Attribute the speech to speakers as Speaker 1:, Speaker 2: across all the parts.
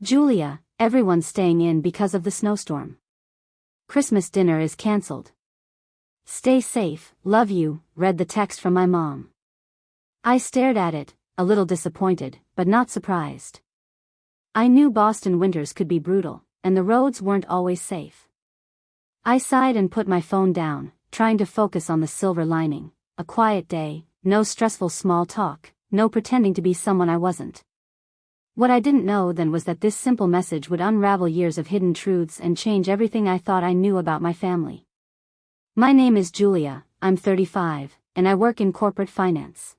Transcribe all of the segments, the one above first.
Speaker 1: Julia, everyone's staying in because of the snowstorm. Christmas dinner is cancelled. Stay safe, love you, read the text from my mom. I stared at it, a little disappointed, but not surprised. I knew Boston winters could be brutal, and the roads weren't always safe. I sighed and put my phone down, trying to focus on the silver lining. A quiet day, no stressful small talk, no pretending to be someone I wasn't. What I didn't know then was that this simple message would unravel years of hidden truths and change everything I thought I knew about my family. My name is Julia, I'm 35, and I work in corporate finance.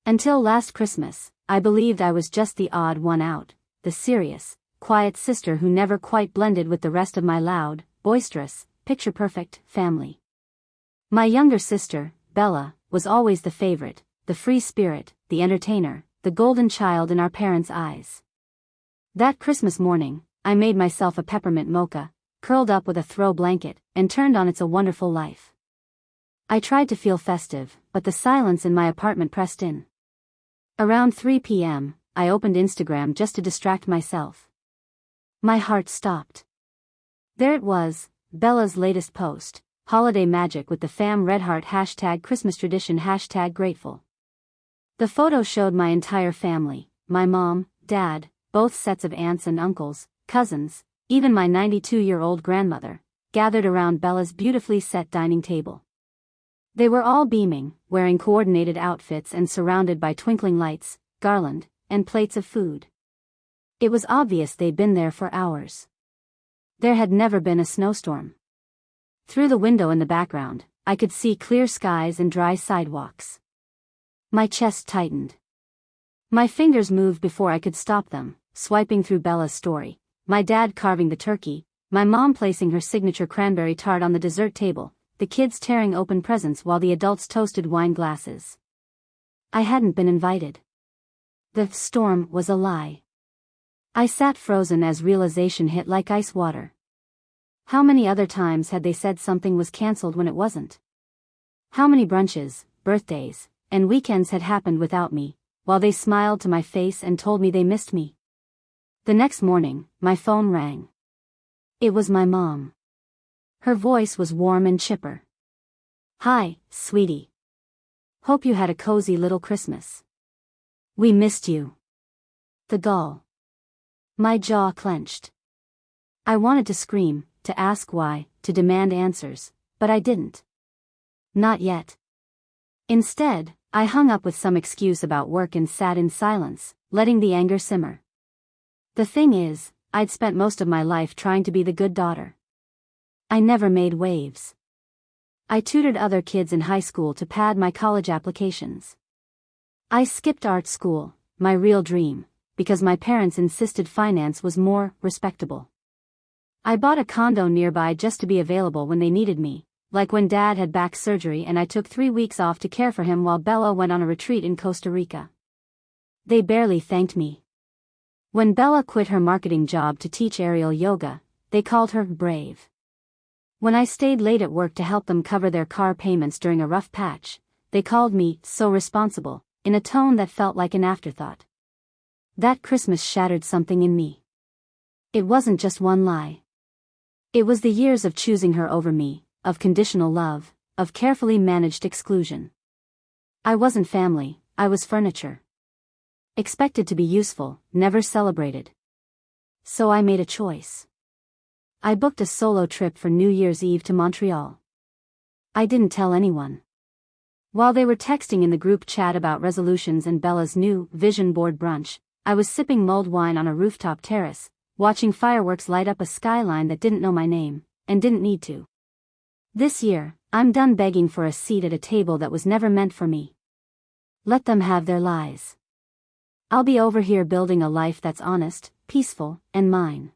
Speaker 1: Until last Christmas, I believed I was just the odd one out, the serious, quiet sister who never quite blended with the rest of my loud, boisterous, picture-perfect family. My younger sister, Bella, was always the favorite, the free spirit, the entertainer, the golden child in our parents' eyes. That Christmas morning, I made myself a peppermint mocha, curled up with a throw blanket, and turned on It's a Wonderful Life. I tried to feel festive, but the silence in my apartment pressed in. Around 3 p.m., I opened Instagram just to distract myself. My heart stopped. There it was, Bella's latest post, holiday magic with the fam red heart #Christmas tradition #grateful. The photo showed my entire family, my mom, dad, both sets of aunts and uncles, cousins, even my 92-year-old grandmother, gathered around Bella's beautifully set dining table. They were all beaming, wearing coordinated outfits and surrounded by twinkling lights, garland, and plates of food. It was obvious they'd been there for hours. There had never been a snowstorm. Through the window in the background, I could see clear skies and dry sidewalks. My chest tightened. My fingers moved before I could stop them, swiping through Bella's story, my dad carving the turkey, my mom placing her signature cranberry tart on the dessert table, the kids tearing open presents while the adults toasted wine glasses. I hadn't been invited. The storm was a lie. I sat frozen as realization hit like ice water. How many other times had they said something was cancelled when it wasn't? How many brunches, birthdays, and weekends had happened without me, while they smiled to my face and told me they missed me? The next morning, my phone rang. It was my mom. Her voice was warm and chipper. "Hi, sweetie. Hope you had a cozy little Christmas. We missed you." The gall. My jaw clenched. I wanted to scream, to ask why, to demand answers, but I didn't. Not yet. Instead, I hung up with some excuse about work and sat in silence, letting the anger simmer. The thing is, I'd spent most of my life trying to be the good daughter. I never made waves. I tutored other kids in high school to pad my college applications. I skipped art school, my real dream, because my parents insisted finance was more respectable. I bought a condo nearby just to be available when they needed me, like when Dad had back surgery and I took 3 weeks off to care for him while Bella went on a retreat in Costa Rica. They barely thanked me. When Bella quit her marketing job to teach aerial yoga, they called her brave. When I stayed late at work to help them cover their car payments during a rough patch, they called me so responsible, in a tone that felt like an afterthought. That Christmas shattered something in me. It wasn't just one lie. It was the years of choosing her over me, of conditional love, of carefully managed exclusion. I wasn't family, I was furniture. Expected to be useful, never celebrated. So I made a choice. I booked a solo trip for New Year's Eve to Montreal. I didn't tell anyone. While they were texting in the group chat about resolutions and Bella's new vision board brunch, I was sipping mulled wine on a rooftop terrace, watching fireworks light up a skyline that didn't know my name, and didn't need to. This year, I'm done begging for a seat at a table that was never meant for me. Let them have their lies. I'll be over here building a life that's honest, peaceful, and mine.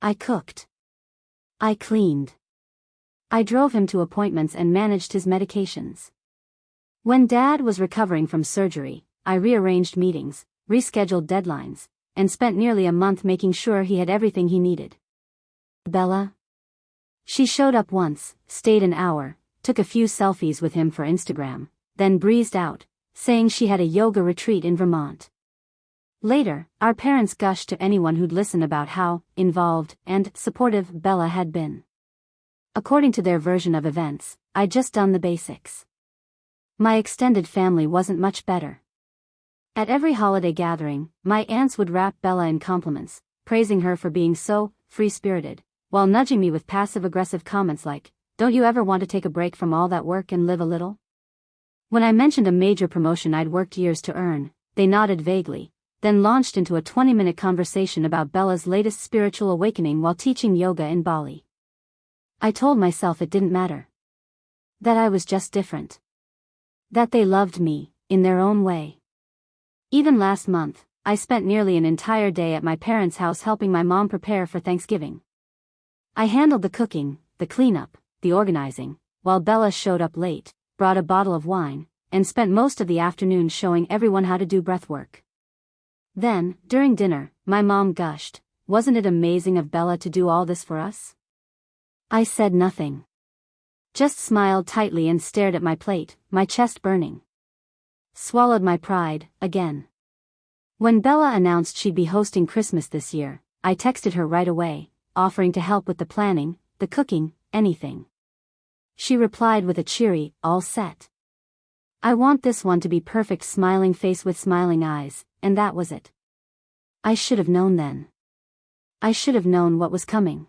Speaker 1: I cooked. I cleaned. I drove him to appointments and managed his medications. When Dad was recovering from surgery, I rearranged meetings, rescheduled deadlines, and spent nearly a month making sure he had everything he needed. Bella? She showed up once, stayed an hour, took a few selfies with him for Instagram, then breezed out, saying she had a yoga retreat in Vermont. Later, our parents gushed to anyone who'd listen about how involved and supportive Bella had been. According to their version of events, I'd just done the basics. My extended family wasn't much better. At every holiday gathering, my aunts would wrap Bella in compliments, praising her for being so free-spirited, while nudging me with passive-aggressive comments like, "Don't you ever want to take a break from all that work and live a little?" When I mentioned a major promotion I'd worked years to earn, they nodded vaguely, then launched into a 20-minute conversation about Bella's latest spiritual awakening while teaching yoga in Bali. I told myself it didn't matter. That I was just different. That they loved me, in their own way. Even last month, I spent nearly an entire day at my parents' house helping my mom prepare for Thanksgiving. I handled the cooking, the cleanup, the organizing, while Bella showed up late, brought a bottle of wine, and spent most of the afternoon showing everyone how to do breathwork. Then, during dinner, my mom gushed, "Wasn't it amazing of Bella to do all this for us?" I said nothing. Just smiled tightly and stared at my plate, my chest burning. Swallowed my pride, again. When Bella announced she'd be hosting Christmas this year, I texted her right away, offering to help with the planning, the cooking, anything. She replied with a cheery, "All set." I want this one to be perfect, smiling face with smiling eyes, and that was it. I should have known then. I should have known what was coming.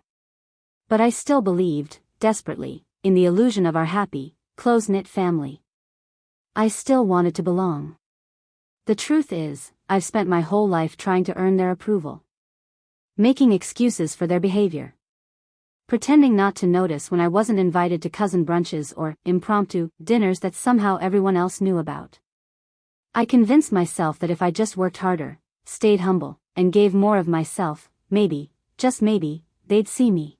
Speaker 1: But I still believed, desperately, in the illusion of our happy, close-knit family. I still wanted to belong. The truth is, I've spent my whole life trying to earn their approval. Making excuses for their behavior. Pretending not to notice when I wasn't invited to cousin brunches or impromptu dinners that somehow everyone else knew about. I convinced myself that if I just worked harder, stayed humble, and gave more of myself, maybe, just maybe, they'd see me.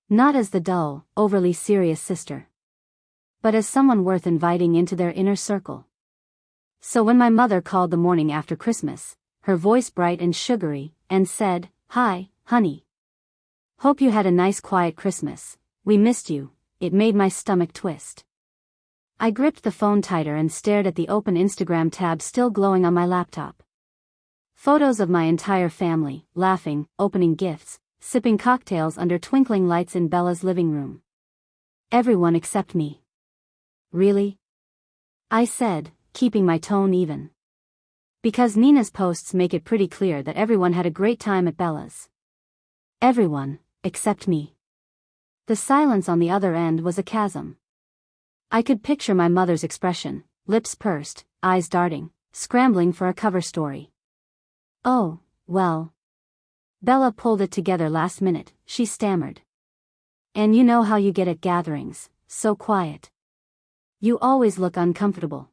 Speaker 1: Not as the dull, overly serious sister, but as someone worth inviting into their inner circle. So when my mother called the morning after Christmas, her voice bright and sugary, and said, "Hi, honey. Hope you had a nice quiet Christmas, we missed you," it made my stomach twist. I gripped the phone tighter and stared at the open Instagram tab still glowing on my laptop. Photos of my entire family, laughing, opening gifts, sipping cocktails under twinkling lights in Bella's living room. Everyone except me. Really? I said, keeping my tone even. Because Nina's posts make it pretty clear that everyone had a great time at Bella's. Everyone, except me. The silence on the other end was a chasm. I could picture my mother's expression, lips pursed, eyes darting, scrambling for a cover story. "Oh, well. Bella pulled it together last minute," she stammered. "And you know how you get at gatherings, so quiet. You always look uncomfortable.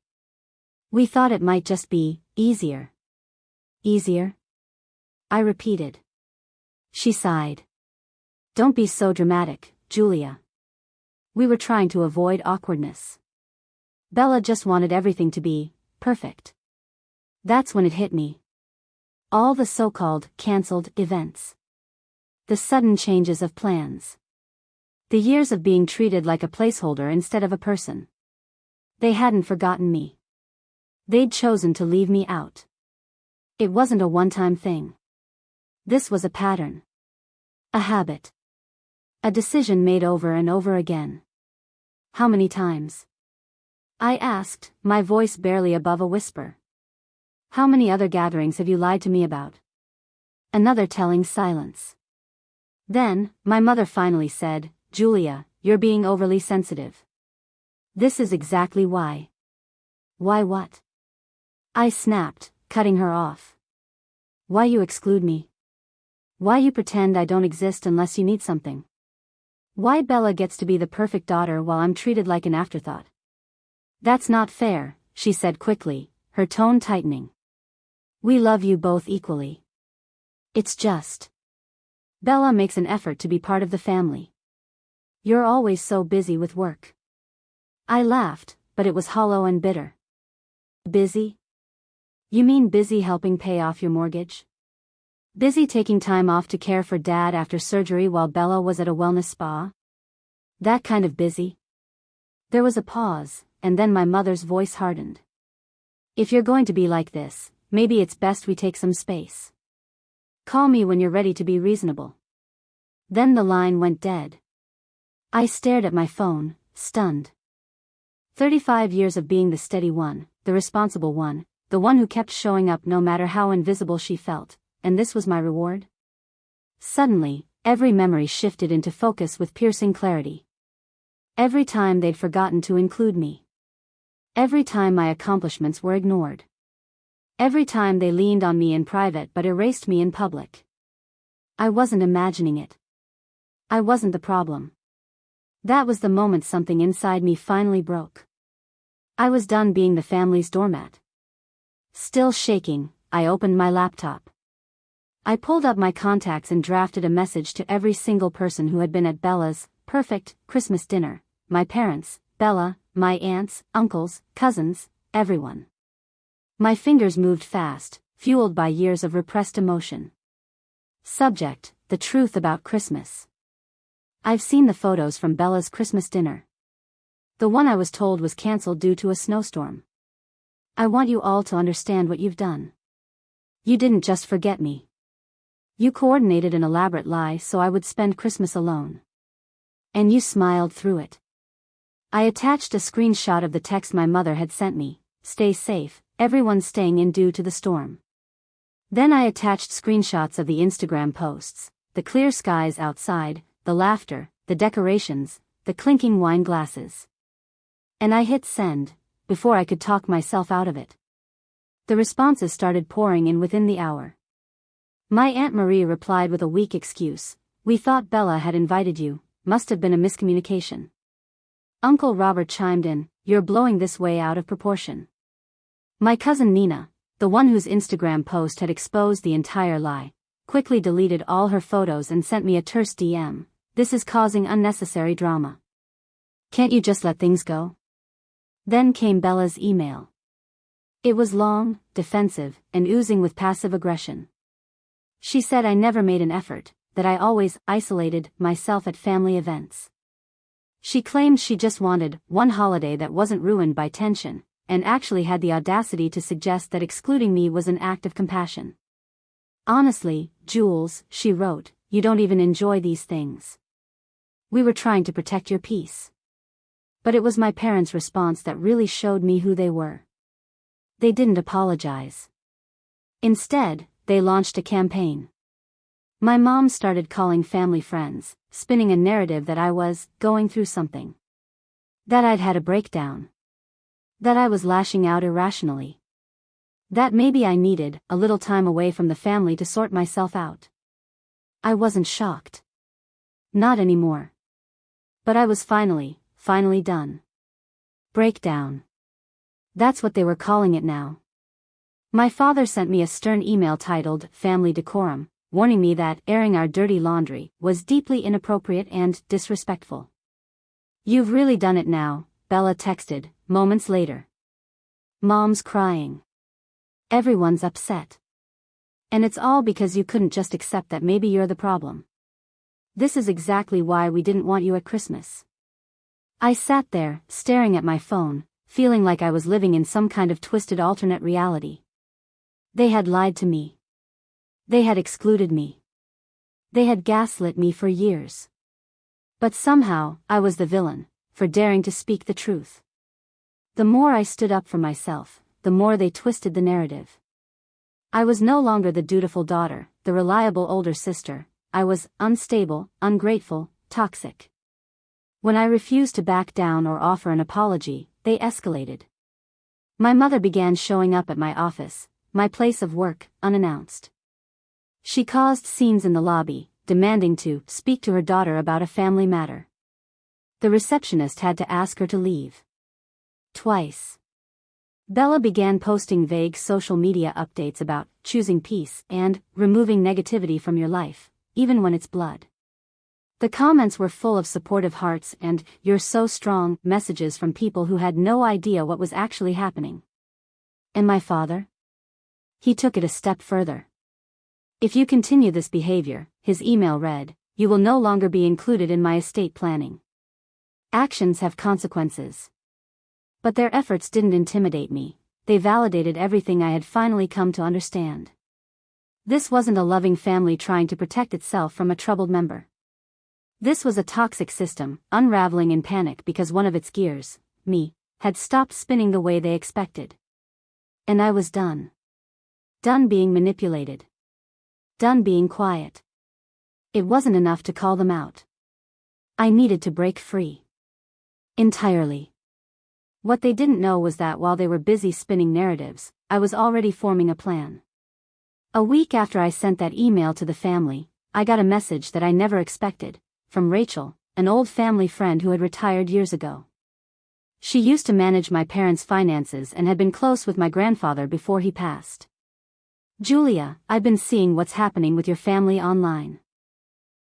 Speaker 1: We thought it might just be easier." "Easier?" I repeated. She sighed. "Don't be so dramatic, Julia. We were trying to avoid awkwardness. Bella just wanted everything to be perfect." That's when it hit me. All the so-called cancelled events. The sudden changes of plans. The years of being treated like a placeholder instead of a person. They hadn't forgotten me. They'd chosen to leave me out. It wasn't a one-time thing. This was a pattern. A habit. A decision made over and over again. How many times? I asked, my voice barely above a whisper. How many other gatherings have you lied to me about? Another telling silence. Then, my mother finally said, "Julia, you're being overly sensitive. This is exactly why." "Why what?" I snapped, cutting her off. "Why you exclude me? Why you pretend I don't exist unless you need something? Why Bella gets to be the perfect daughter while I'm treated like an afterthought? That's not fair," she said quickly, her tone tightening. "We love you both equally. It's just Bella makes an effort to be part of the family. You're always so busy with work." I laughed, but it was hollow and bitter. "Busy? You mean busy helping pay off your mortgage? Busy taking time off to care for Dad after surgery while Bella was at a wellness spa? That kind of busy?" There was a pause, and then my mother's voice hardened. "If you're going to be like this, maybe it's best we take some space. Call me when you're ready to be reasonable." Then the line went dead. I stared at my phone, stunned. 35 years of being the steady one, the responsible one, the one who kept showing up no matter how invisible she felt, and this was my reward? Suddenly, every memory shifted into focus with piercing clarity. Every time they'd forgotten to include me. Every time my accomplishments were ignored. Every time they leaned on me in private but erased me in public. I wasn't imagining it. I wasn't the problem. That was the moment something inside me finally broke. I was done being the family's doormat. Still shaking, I opened my laptop. I pulled up my contacts and drafted a message to every single person who had been at Bella's perfect Christmas dinner. My parents, Bella, my aunts, uncles, cousins, everyone. My fingers moved fast, fueled by years of repressed emotion. Subject: the truth about Christmas. I've seen the photos from Bella's Christmas dinner. The one I was told was cancelled due to a snowstorm. I want you all to understand what you've done. You didn't just forget me. You coordinated an elaborate lie so I would spend Christmas alone. And you smiled through it. I attached a screenshot of the text my mother had sent me. "Stay safe, everyone's staying in due to the storm." Then I attached screenshots of the Instagram posts, the clear skies outside, the laughter, the decorations, the clinking wine glasses. And I hit send, before I could talk myself out of it. The responses started pouring in within the hour. My Aunt Marie replied with a weak excuse: "We thought Bella had invited you, must have been a miscommunication." Uncle Robert chimed in: "You're blowing this way out of proportion." My cousin Nina, the one whose Instagram post had exposed the entire lie, quickly deleted all her photos and sent me a terse DM: "This is causing unnecessary drama. Can't you just let things go?" Then came Bella's email. It was long, defensive, and oozing with passive aggression. She said I never made an effort, that I always isolated myself at family events. She claimed she just wanted one holiday that wasn't ruined by tension, and actually had the audacity to suggest that excluding me was an act of compassion. "Honestly, Jules," she wrote, "you don't even enjoy these things. We were trying to protect your peace." But it was my parents' response that really showed me who they were. They didn't apologize. Instead, they launched a campaign. My mom started calling family friends, spinning a narrative that I was going through something. That I'd had a breakdown. That I was lashing out irrationally. That maybe I needed a little time away from the family to sort myself out. I wasn't shocked. Not anymore. But I was finally done. Breakdown. That's what they were calling it now. My father sent me a stern email titled "Family Decorum," warning me that airing our dirty laundry was deeply inappropriate and disrespectful. "You've really done it now," Bella texted, moments later. "Mom's crying. Everyone's upset. And it's all because you couldn't just accept that maybe you're the problem. This is exactly why we didn't want you at Christmas." I sat there, staring at my phone, feeling like I was living in some kind of twisted alternate reality. They had lied to me. They had excluded me. They had gaslit me for years. But somehow, I was the villain, for daring to speak the truth. The more I stood up for myself, the more they twisted the narrative. I was no longer the dutiful daughter, the reliable older sister. I was unstable, ungrateful, toxic. When I refused to back down or offer an apology, they escalated. My mother began showing up at my office, my place of work, unannounced. She caused scenes in the lobby, demanding to speak to her daughter about a family matter. The receptionist had to ask her to leave. Twice. Bella began posting vague social media updates about choosing peace and removing negativity from your life, even when it's blood. The comments were full of supportive hearts and "you're so strong" messages from people who had no idea what was actually happening. And my father? He took it a step further. "If you continue this behavior," his email read, "you will no longer be included in my estate planning. Actions have consequences." But their efforts didn't intimidate me. they validated everything I had finally come to understand. This wasn't a loving family trying to protect itself from a troubled member. This was a toxic system, unraveling in panic because one of its gears, me, had stopped spinning the way they expected. And I was done. Done being manipulated. Done being quiet. It wasn't enough to call them out. I needed to break free. Entirely. What they didn't know was that while they were busy spinning narratives, I was already forming a plan. A week after I sent that email to the family, I got a message that I never expected, from Rachel, an old family friend who had retired years ago. She used to manage my parents' finances and had been close with my grandfather before he passed. "Julia, I've been seeing what's happening with your family online.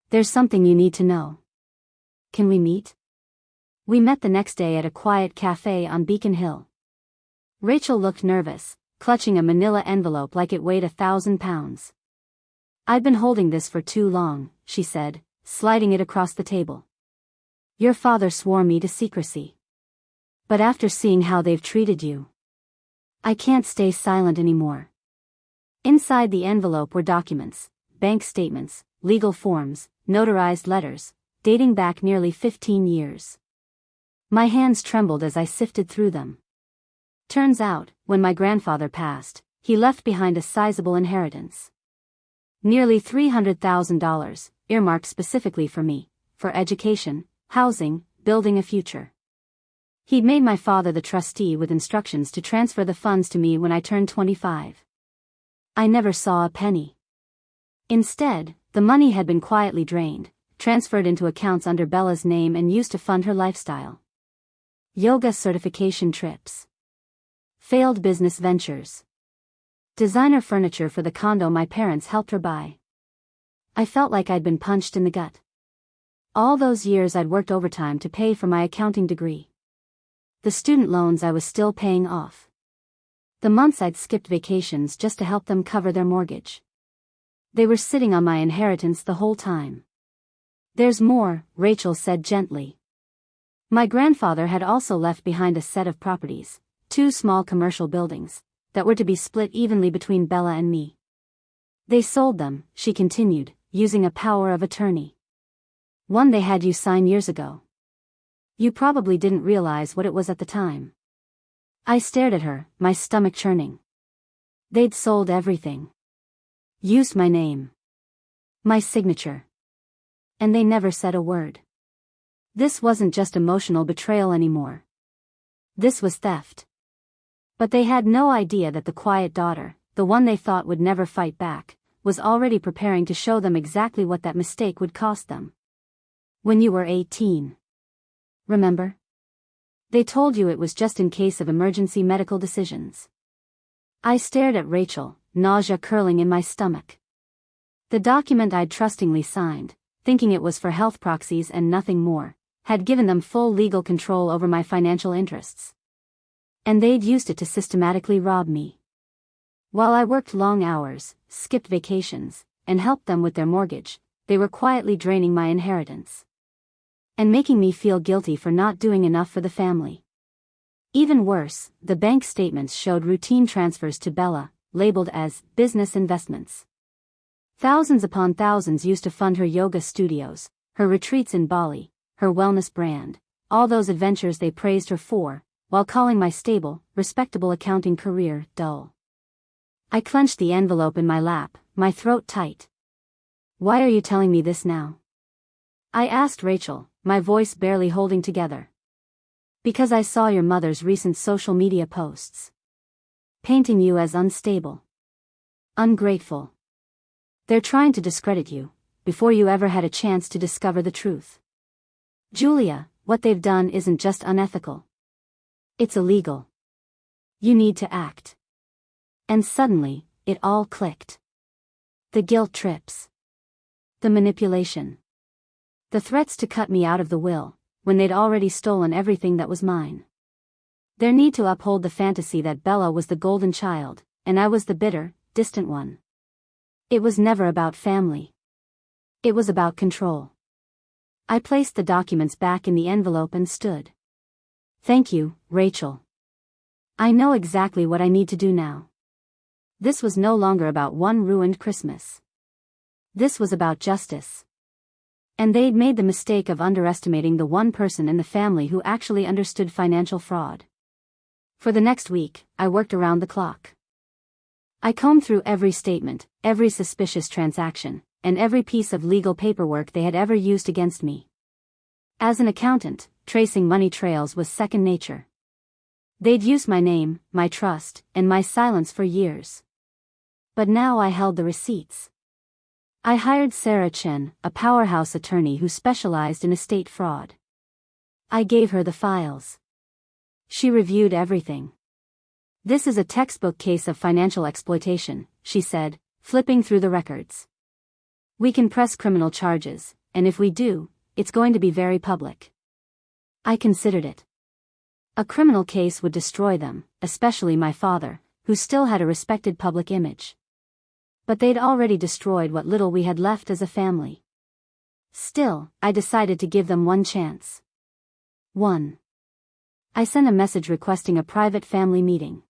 Speaker 1: There's something you need to know. Can we meet?" We met the next day at a quiet cafe on Beacon Hill. Rachel looked nervous, clutching a manila envelope like it weighed 1,000 pounds. "I've been holding this for too long," she said, sliding it across the table. "Your father swore me to secrecy. But after seeing how they've treated you, I can't stay silent anymore." Inside the envelope were documents, bank statements, legal forms, notarized letters, dating back nearly 15 years. My hands trembled as I sifted through them. Turns out, when my grandfather passed, he left behind a sizable inheritance. Nearly $300,000, earmarked specifically for me, for education, housing, building a future. He'd made my father the trustee with instructions to transfer the funds to me when I turned 25. I never saw a penny. Instead, the money had been quietly drained, transferred into accounts under Bella's name and used to fund her lifestyle. Yoga certification trips. Failed business ventures. Designer furniture for the condo my parents helped her buy. I felt like I'd been punched in the gut. All those years I'd worked overtime to pay for my accounting degree. The student loans I was still paying off. The months I'd skipped vacations just to help them cover their mortgage. They were sitting on my inheritance the whole time. "There's more," Rachel said gently. My grandfather had also left behind a set of properties, 2 small commercial buildings, that were to be split evenly between Bella and me. "They sold them," she continued, using a power of attorney. "One they had you sign years ago. You probably didn't realize what it was at the time." I stared at her, my stomach churning. They'd sold everything. Used my name. My signature. And they never said a word. This wasn't just emotional betrayal anymore. This was theft. But they had no idea that the quiet daughter, the one they thought would never fight back, was already preparing to show them exactly what that mistake would cost them. "When you were 18. Remember? They told you it was just in case of emergency medical decisions." I stared at Rachel, nausea curling in my stomach. The document I'd trustingly signed, thinking it was for health proxies and nothing more, had given them full legal control over my financial interests. And they'd used it to systematically rob me. While I worked long hours, skipped vacations, and helped them with their mortgage, they were quietly draining my inheritance. And making me feel guilty for not doing enough for the family. Even worse, the bank statements showed routine transfers to Bella, labeled as business investments. Thousands upon thousands used to fund her yoga studios, her retreats in Bali, her wellness brand, all those adventures they praised her for, while calling my stable, respectable accounting career dull. I clenched the envelope in my lap, my throat tight. "Why are you telling me this now?" I asked Rachel, my voice barely holding together. "Because I saw your mother's recent social media posts. Painting you as unstable. Ungrateful. They're trying to discredit you, before you ever had a chance to discover the truth. Julia, what they've done isn't just unethical. It's illegal. You need to act." And suddenly, it all clicked. The guilt trips. The manipulation. The threats to cut me out of the will, when they'd already stolen everything that was mine. Their need to uphold the fantasy that Bella was the golden child, and I was the bitter, distant one. It was never about family. It was about control. I placed the documents back in the envelope and stood. "Thank you, Rachel. I know exactly what I need to do now. This was no longer about one ruined Christmas. This was about justice. And they'd made the mistake of underestimating the one person in the family who actually understood financial fraud. For the next week, I worked around the clock. I combed through every statement, every suspicious transaction, and every piece of legal paperwork they had ever used against me. As an accountant, tracing money trails was second nature. They'd used my name, my trust, and my silence for years. But now I held the receipts. I hired Sarah Chen, a powerhouse attorney who specialized in estate fraud. I gave her the files. She reviewed everything. "This is a textbook case of financial exploitation," she said, flipping through the records. "We can press criminal charges, and if we do, it's going to be very public." I considered it. A criminal case would destroy them, especially my father, who still had a respected public image. But they'd already destroyed what little we had left as a family. Still, I decided to give them one chance. 1. I sent a message requesting a private family meeting.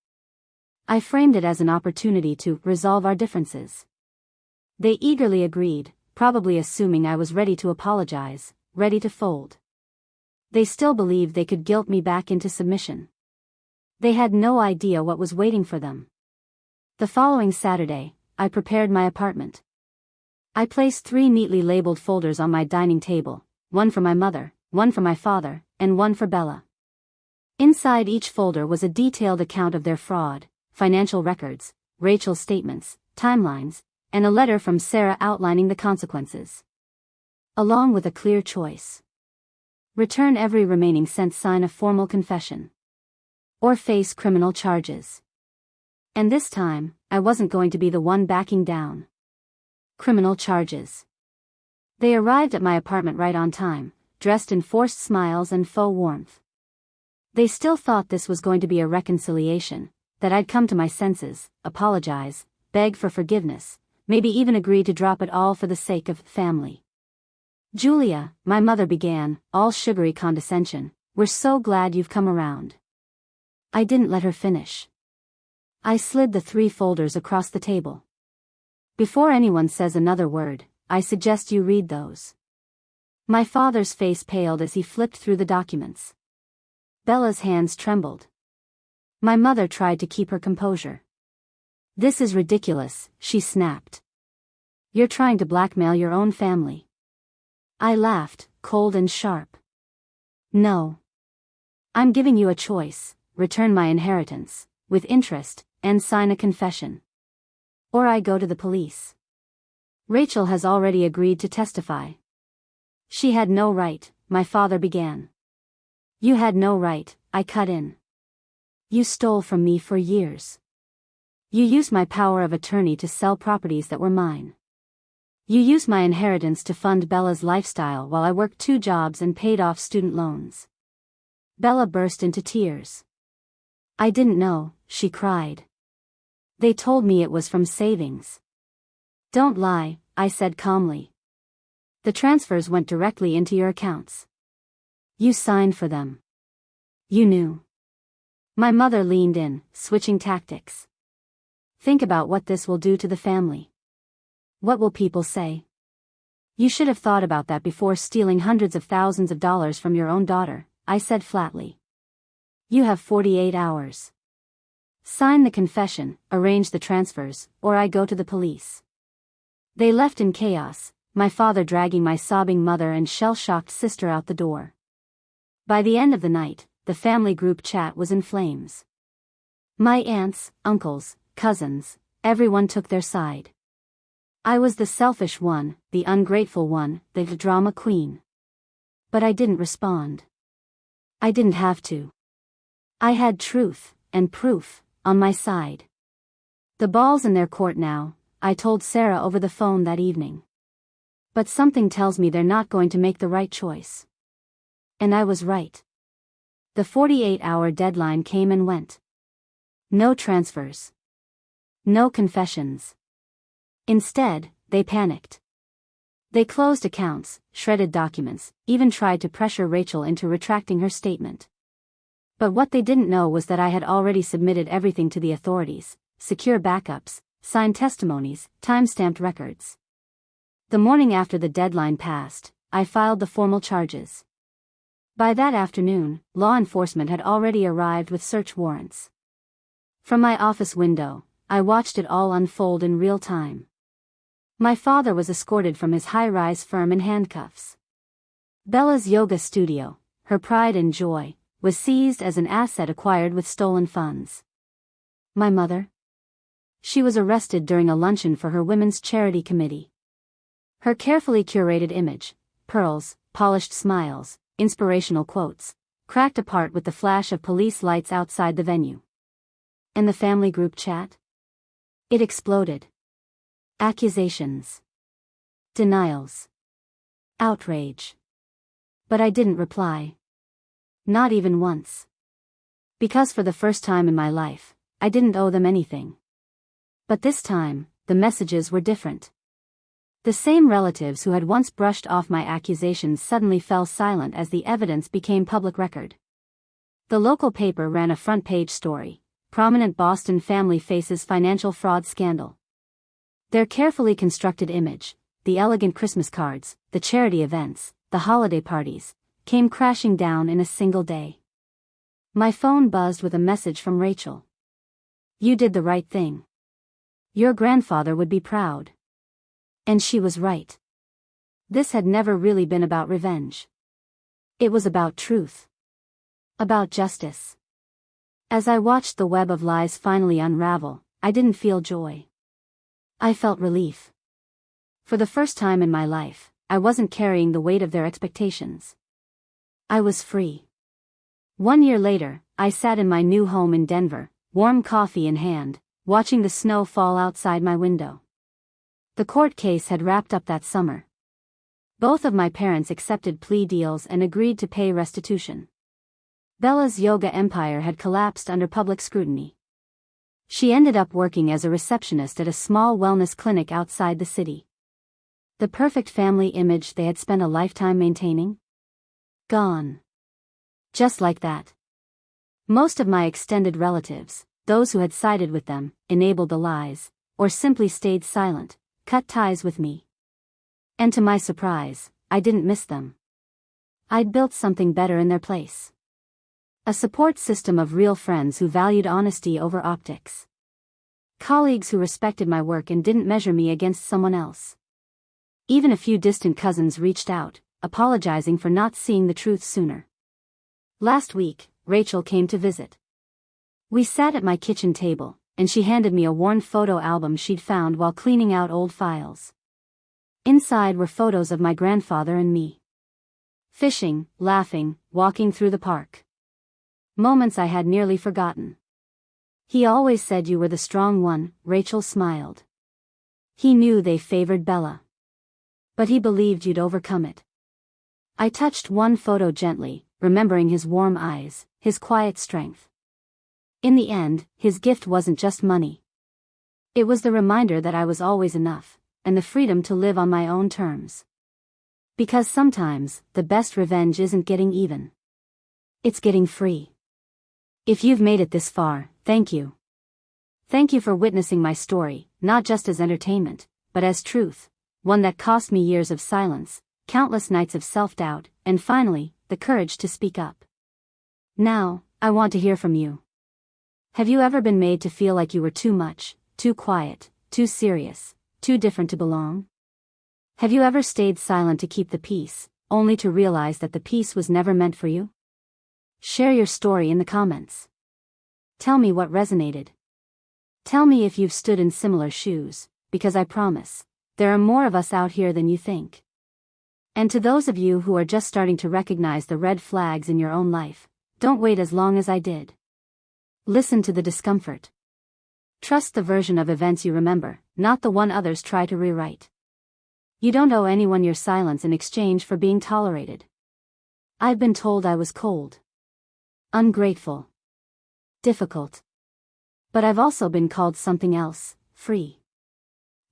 Speaker 1: I framed it as an opportunity to resolve our differences. They eagerly agreed, probably assuming I was ready to apologize, ready to fold. They still believed they could guilt me back into submission. They had no idea what was waiting for them. The following Saturday, I prepared my apartment. I placed 3 neatly labeled folders on my dining table, one for my mother, one for my father, and one for Bella. Inside each folder was a detailed account of their fraud, financial records, Rachel's statements, timelines, and a letter from Sarah outlining the consequences. Along with a clear choice. Return every remaining cent, sign a formal confession. Or face criminal charges. And this time, I wasn't going to be the one backing down. Criminal charges. They arrived at my apartment right on time, dressed in forced smiles and faux warmth. They still thought this was going to be a reconciliation, that I'd come to my senses, apologize, beg for forgiveness, maybe even agree to drop it all for the sake of family. "Julia," my mother began, all sugary condescension, "we're so glad you've come around." I didn't let her finish. I slid the 3 folders across the table. "Before anyone says another word, I suggest you read those." My father's face paled as he flipped through the documents. Bella's hands trembled. My mother tried to keep her composure. "This is ridiculous," she snapped. "You're trying to blackmail your own family." I laughed, cold and sharp. "No. I'm giving you a choice: return my inheritance, with interest, and sign a confession. Or I go to the police. Rachel has already agreed to testify." "She had no right," my father began. "You had no right," I cut in. "You stole from me for years. You used my power of attorney to sell properties that were mine. You used my inheritance to fund Bella's lifestyle while I worked 2 jobs and paid off student loans." Bella burst into tears. "I didn't know," she cried. "They told me it was from savings." "Don't lie," I said calmly. "The transfers went directly into your accounts. You signed for them. You knew." My mother leaned in, switching tactics. "Think about what this will do to the family. What will people say? You should have thought about that before stealing hundreds of thousands of dollars from your own daughter," I said flatly. "You have 48 hours. Sign the confession, arrange the transfers, or I go to the police." They left in chaos, my father dragging my sobbing mother and shell-shocked sister out the door. By the end of the night, the family group chat was in flames. My aunts, uncles, cousins, everyone took their side. I was the selfish one, the ungrateful one, the drama queen. But I didn't respond. I didn't have to. I had truth, and proof, on my side. "The ball's in their court now," I told Sarah over the phone that evening. "But something tells me they're not going to make the right choice." And I was right. The 48-hour deadline came and went. No transfers. No confessions. Instead, they panicked. They closed accounts, shredded documents, even tried to pressure Rachel into retracting her statement. But what they didn't know was that I had already submitted everything to the authorities: secure backups, signed testimonies, time-stamped records. The morning after the deadline passed, I filed the formal charges. By that afternoon, law enforcement had already arrived with search warrants. From my office window, I watched it all unfold in real time. My father was escorted from his high-rise firm in handcuffs. Bella's yoga studio, her pride and joy, was seized as an asset acquired with stolen funds. My mother? She was arrested during a luncheon for her women's charity committee. Her carefully curated image, pearls, polished smiles, inspirational quotes, cracked apart with the flash of police lights outside the venue. And the family group chat? It exploded. Accusations. Denials. Outrage. But I didn't reply. Not even once. Because for the first time in my life, I didn't owe them anything. But this time, the messages were different. The same relatives who had once brushed off my accusations suddenly fell silent as the evidence became public record. The local paper ran a front-page story: prominent Boston family faces financial fraud scandal. Their carefully constructed image, the elegant Christmas cards, the charity events, the holiday parties, came crashing down in a single day. My phone buzzed with a message from Rachel. "You did the right thing. Your grandfather would be proud." And she was right. This had never really been about revenge. It was about truth. About justice. As I watched the web of lies finally unravel, I didn't feel joy. I felt relief. For the first time in my life, I wasn't carrying the weight of their expectations. I was free. 1 year later, I sat in my new home in Denver, warm coffee in hand, watching the snow fall outside my window. The court case had wrapped up that summer. Both of my parents accepted plea deals and agreed to pay restitution. Bella's yoga empire had collapsed under public scrutiny. She ended up working as a receptionist at a small wellness clinic outside the city. The perfect family image they had spent a lifetime maintaining? Gone. Just like that. Most of my extended relatives, those who had sided with them, enabled the lies, or simply stayed silent, cut ties with me. And to my surprise, I didn't miss them. I'd built something better in their place. A support system of real friends who valued honesty over optics. Colleagues who respected my work and didn't measure me against someone else. Even a few distant cousins reached out, apologizing for not seeing the truth sooner. Last week, Rachel came to visit. We sat at my kitchen table, and she handed me a worn photo album she'd found while cleaning out old files. Inside were photos of my grandfather and me. Fishing, laughing, walking through the park. Moments I had nearly forgotten. "He always said you were the strong one," Rachel smiled. "He knew they favored Bella. But he believed you'd overcome it." I touched one photo gently, remembering his warm eyes, his quiet strength. In the end, his gift wasn't just money. It was the reminder that I was always enough, and the freedom to live on my own terms. Because sometimes, the best revenge isn't getting even. It's getting free. If you've made it this far, thank you. Thank you for witnessing my story, not just as entertainment, but as truth, one that cost me years of silence, countless nights of self-doubt, and finally, the courage to speak up. Now, I want to hear from you. Have you ever been made to feel like you were too much, too quiet, too serious, too different to belong? Have you ever stayed silent to keep the peace, only to realize that the peace was never meant for you? Share your story in the comments. Tell me what resonated. Tell me if you've stood in similar shoes, because I promise, there are more of us out here than you think. And to those of you who are just starting to recognize the red flags in your own life, don't wait as long as I did. Listen to the discomfort. Trust the version of events you remember, not the one others try to rewrite. You don't owe anyone your silence in exchange for being tolerated. I've been told I was cold. Ungrateful. Difficult. But I've also been called something else, free.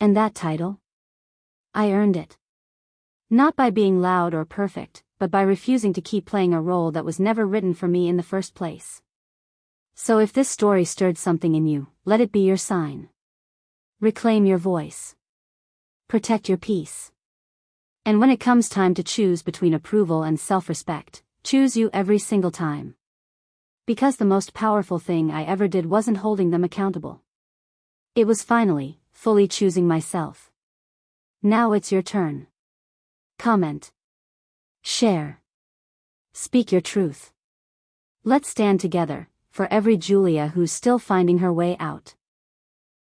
Speaker 1: And that title? I earned it. Not by being loud or perfect, but by refusing to keep playing a role that was never written for me in the first place. So if this story stirred something in you, let it be your sign. Reclaim your voice. Protect your peace. And when it comes time to choose between approval and self-respect, choose you every single time. Because the most powerful thing I ever did wasn't holding them accountable. It was finally, fully choosing myself. Now it's your turn. Comment. Share. Speak your truth. Let's stand together, for every Julia who's still finding her way out.